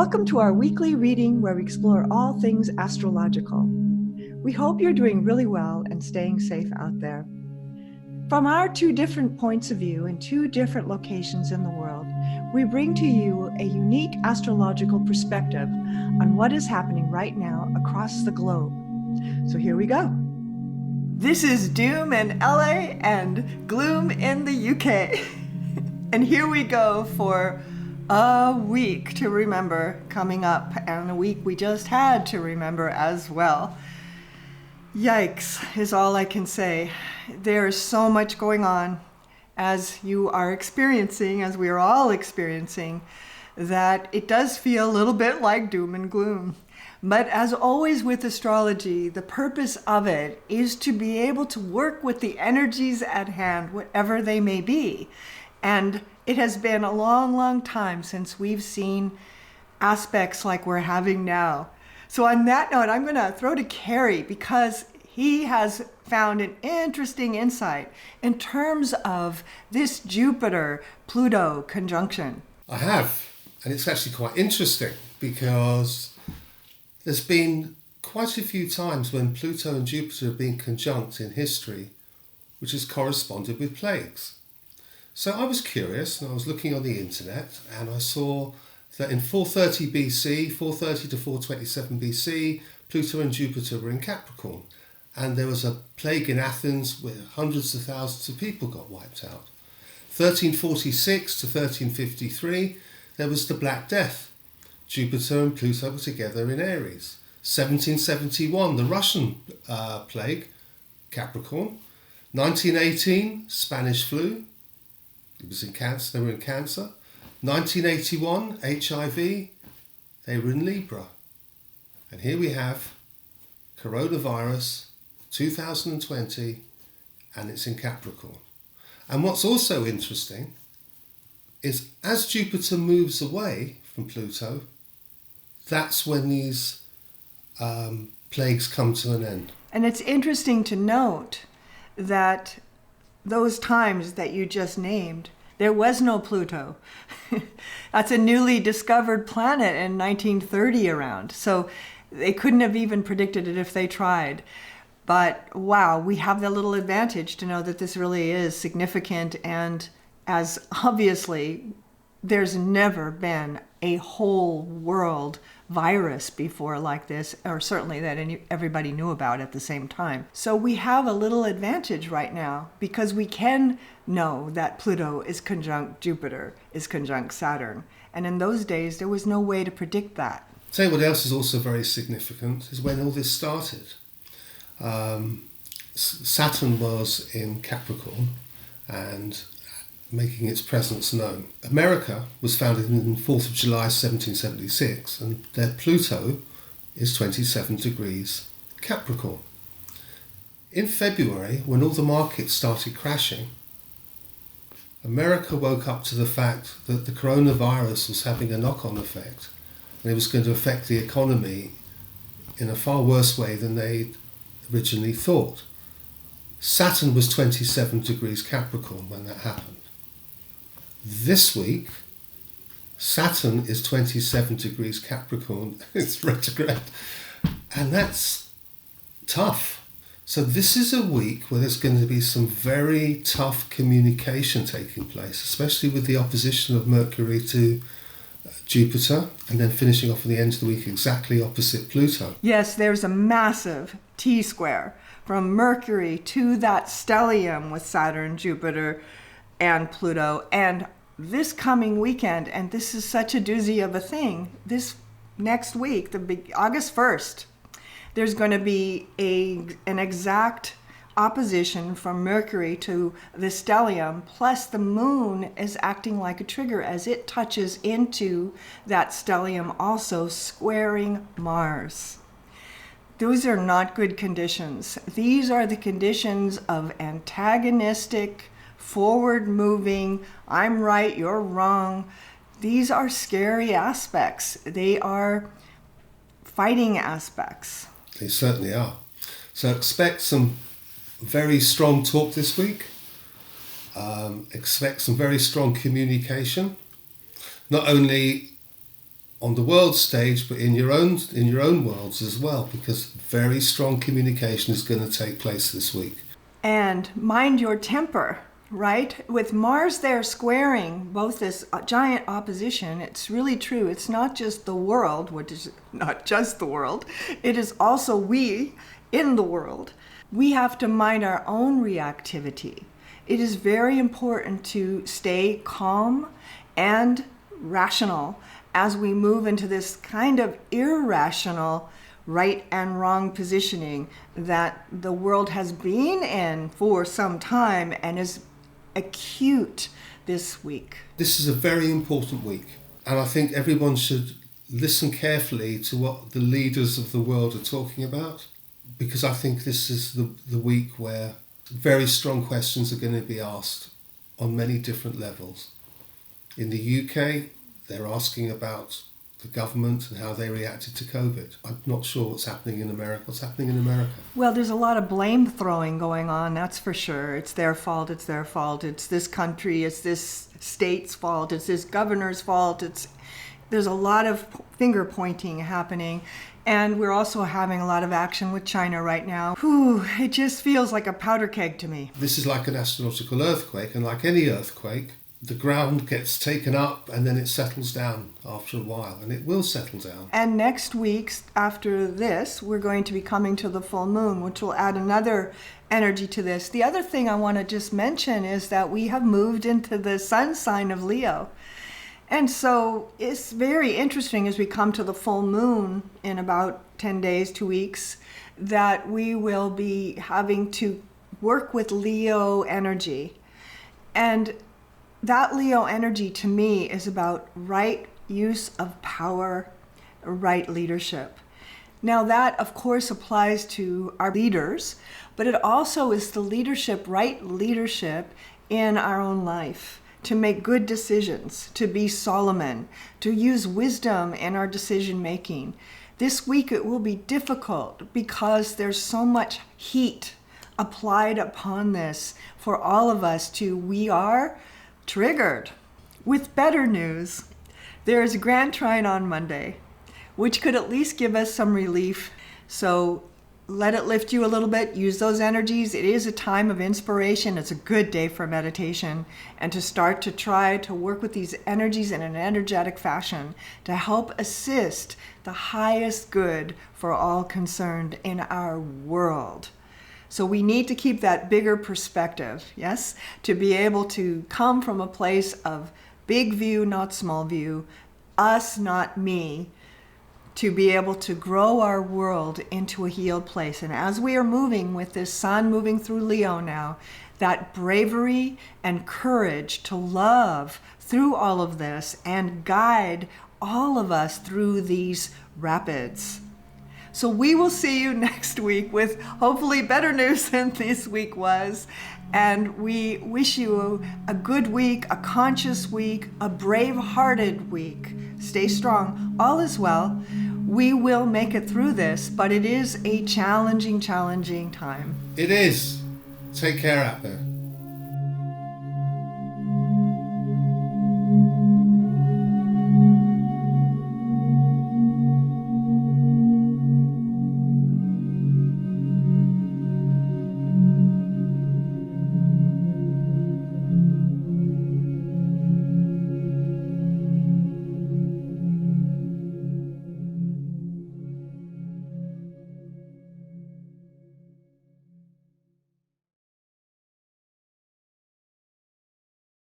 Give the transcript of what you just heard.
Welcome to our weekly reading where we explore all things astrological. We hope you're doing really well and staying safe out there. From our two different points of view in two different locations in the world, we bring to you a unique astrological perspective on what is happening right now across the globe. So here we go. This is Doom in LA and Gloom in the UK. And here we go for a week to remember coming up, and a week we just had to remember as well. Yikes is all I can say. There is so much going on, as you are experiencing, as we are all experiencing, that it does feel a little bit like doom and gloom. But as always with astrology, the purpose of it is to be able to work with the energies at hand, whatever they may be. And it has been a long, long time since we've seen aspects like we're having now. So on that note, I'm going to throw to Cary because he has found an interesting insight in terms of this Jupiter-Pluto conjunction. I have, and it's actually quite interesting because there's been quite a few times when Pluto and Jupiter have been conjunct in history, which has corresponded with plagues. So I was curious and I was looking on the internet and I saw that in 430 BC, 430 to 427 BC, Pluto and Jupiter were in Capricorn. And there was a plague in Athens where hundreds of thousands of people got wiped out. 1346 to 1353, there was the Black Death. Jupiter and Pluto were together in Aries. 1771, the Russian plague, Capricorn. 1918, Spanish flu. It was in Cancer, they were in Cancer. 1981, HIV, they were in Libra. And here we have coronavirus 2020, and it's in Capricorn. And what's also interesting is as Jupiter moves away from Pluto, that's when these plagues come to an end. And it's interesting to note that those times that you just named, there was no Pluto. That's a newly discovered planet in 1930 around. So they couldn't have even predicted it if they tried. But wow, we have that little advantage to know that this really is significant. And as obviously, there's never been a whole world virus before like this, or certainly that everybody knew about at the same time. So we have a little advantage right now because we can know that Pluto is conjunct Jupiter, is conjunct Saturn. And in those days, there was no way to predict that. Tell you what else is also very significant is when all this started. Saturn was in Capricorn and making its presence known. America was founded on the 4th of July 1776 and their Pluto is 27 degrees Capricorn. In February, when all the markets started crashing, America woke up to the fact that the coronavirus was having a knock-on effect and it was going to affect the economy in a far worse way than they originally thought. Saturn was 27 degrees Capricorn when that happened. This week, Saturn is 27 degrees Capricorn, it's retrograde, and that's tough. So this is a week where there's going to be some very tough communication taking place, especially with the opposition of Mercury to Jupiter, and then finishing off at the end of the week exactly opposite Pluto. Yes, there's a massive T-square from Mercury to that stellium with Saturn, Jupiter, and Pluto. And this coming weekend, and this is such a doozy of a thing, this next week, August 1st, there's going to be an exact opposition from Mercury to the stellium, plus the moon is acting like a trigger as it touches into that stellium, also squaring Mars. Those are not good conditions. These are the conditions of antagonistic, forward-moving, I'm right, you're wrong. These are scary aspects. They are fighting aspects. They certainly are. So expect some very strong talk this week. Expect some very strong communication. Not only on the world stage, but in your own worlds as well, because very strong communication is going to take place this week. And mind your temper, right? With Mars there squaring both this giant opposition, it's really true. It's not just the world, which is not just the world. It is also we in the world. We have to mind our own reactivity. It is very important to stay calm and rational as we move into this kind of irrational right and wrong positioning that the world has been in for some time and is acute this week. This is a very important week, and I think everyone should listen carefully to what the leaders of the world are talking about, because I think this is the week where very strong questions are going to be asked on many different levels. In the UK, they're asking about the government and how they reacted to COVID. I'm not sure what's happening in America. What's happening in America? Well, there's a lot of blame throwing going on, that's for sure. It's their fault, it's their fault, it's this country, it's this state's fault, it's this governor's fault. There's a lot of finger pointing happening. And we're also having a lot of action with China right now. Whew, it just feels like a powder keg to me. This is like an astrological earthquake, and like any earthquake, the ground gets taken up and then it settles down after a while, and it will settle down. And next week, after this, we're going to be coming to the full moon, which will add another energy to this. The other thing I want to just mention is that we have moved into the sun sign of Leo. And so it's very interesting as we come to the full moon in about 10 days, 2 weeks, that we will be having to work with Leo energy. And that Leo energy to me is about right use of power, right leadership. Now that of course applies to our leaders, but it also is the leadership, right leadership in our own life. To make good decisions, to be Solomon, to use wisdom in our decision making. This week it will be difficult because there's so much heat applied upon this for all of us we are triggered. With better news, there is a grand trine on Monday, which could at least give us some relief. So let it lift you a little bit. Use those energies. It is a time of inspiration. It's a good day for meditation and to start to try to work with these energies in an energetic fashion to help assist the highest good for all concerned in our world. So we need to keep that bigger perspective, yes, to be able to come from a place of big view, not small view, us, not me, to be able to grow our world into a healed place. And as we are moving with this sun moving through Leo now, that bravery and courage to love through all of this and guide all of us through these rapids. So we will see you next week with hopefully better news than this week was. And we wish you a good week, a conscious week, a brave-hearted week. Stay strong. All is well. We will make it through this, but it is a challenging time. It is. Take care out there.